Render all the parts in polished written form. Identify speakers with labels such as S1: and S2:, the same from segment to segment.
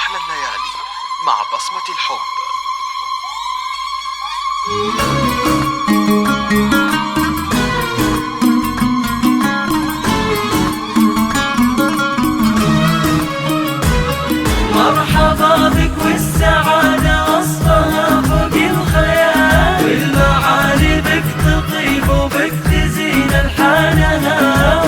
S1: أحلى الليالي مع بصمة الحب.
S2: مرحبا بك والسعادة وصفها فوق الخيال، والمعاني بك تطيب وبك تزين الحانها.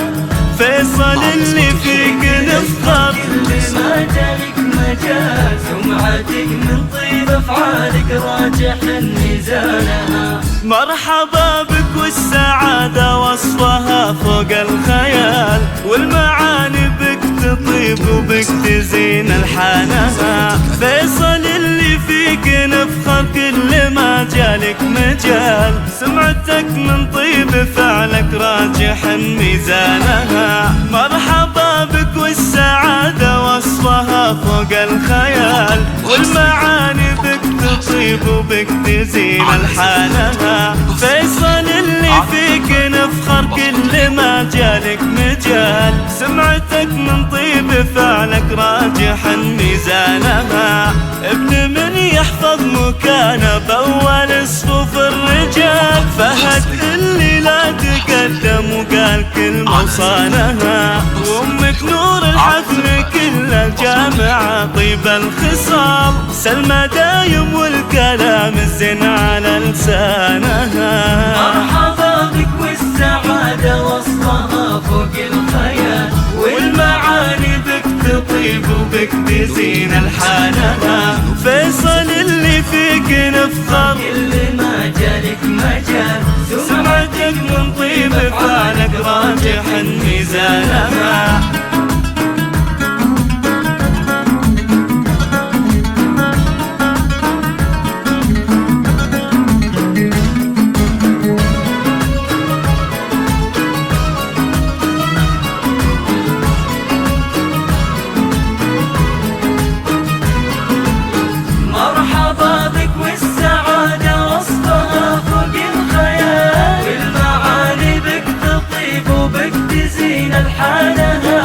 S3: فيصل اللي فيك نفخر،
S2: كل ما جالك مجال، سمعتك من طيب افعالك راجح ميزانها.
S3: مرحبا بك والسعادة وصفها فوق الخيال، والمعاني بك تطيب وبك تزين الحانها. فيصل اللي فيك نفخر، كل ما جالك مجال، سمعتك من طيب فعلك راجح ميزانها. مرحبا بك والسعادة وصفها فوق الخيال، والمعاني بك تطيب وبك تزين الحانها. فيصل اللي فيك نفخر، كل ما جالك مجال، سمعتك من طيب فعلك راجحا ميزانها. ابن من يحفظ مكانه بأول صفوف الرجال، فهد اللي لا تقدم وقال كلمة وصانها. وامك نور الحفل كل الجامعة طيب الخصال، سلمى دايم والكلام الزين على لسانها.
S2: مرحبا بك والسعادة وصفها فوق الخيال،
S3: والمعاني بك تطيب وبك تزين الحانها. فيصل اللي فيك نفخر،
S2: كل ما جالك مجال،
S3: سمعتك من طيب فعلك راجحا ميزانها.
S2: مرحبا بك والسعادة وصفها فوق الخيال، والمعاني بك تطيب وبك تزين الحانها.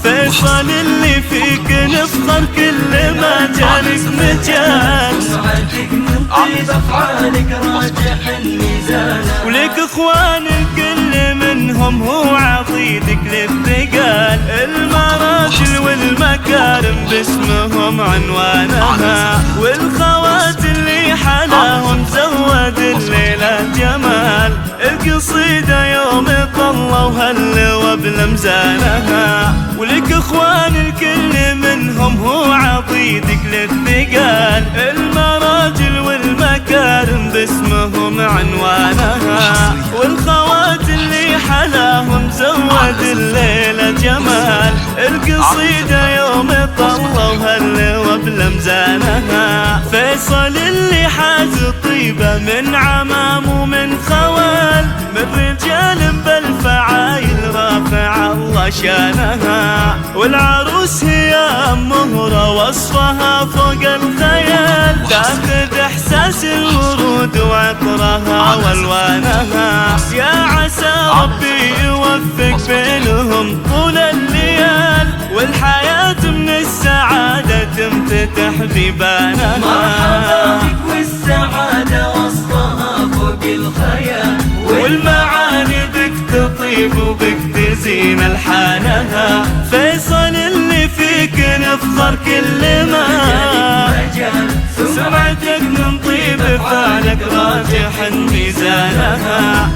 S3: فيصل اللي فيك نفخر، كل ما جالك مجال،
S2: سمعتك من طيب افعالك راجح ميزانها.
S3: ولك اخوان الكل منهم هو عضيدك للثقال، المراجل والمكارم باسمهم عنوانها. والخوات اللي حلاهم زود الليلة جمال، القصيدة يوم طلوا هلوا بلمزانها. ولك اخوان الكل منهم هو عضيدك للثقال، المراجل والمكارم باسمهم عنوانها. والخوات اللي حلاهم زود الليلة جمال، القصيدة يوم طلوا هلوا بلمزانها. فيصل اللي حاز طيبة من عمام ومن خوال، من رجال بالفعايل رافع الله شانها. والعروس هي مهرة وصفها فوق الخيال، تاخذ احساس الورود وعطرها والوانها. يا عسى ربي يوفق بينهم طول الليال، والحياة من السعادة تنفتح بيبانها.
S2: مرحبا بك والسعادة وصفها فوق الخيال،
S3: والمعاني بك تطيب وبك تزين الحانها. فيصل اللي فيك نفخر، كل ما سمعتك من طيب فعلك راجحا ميزانها.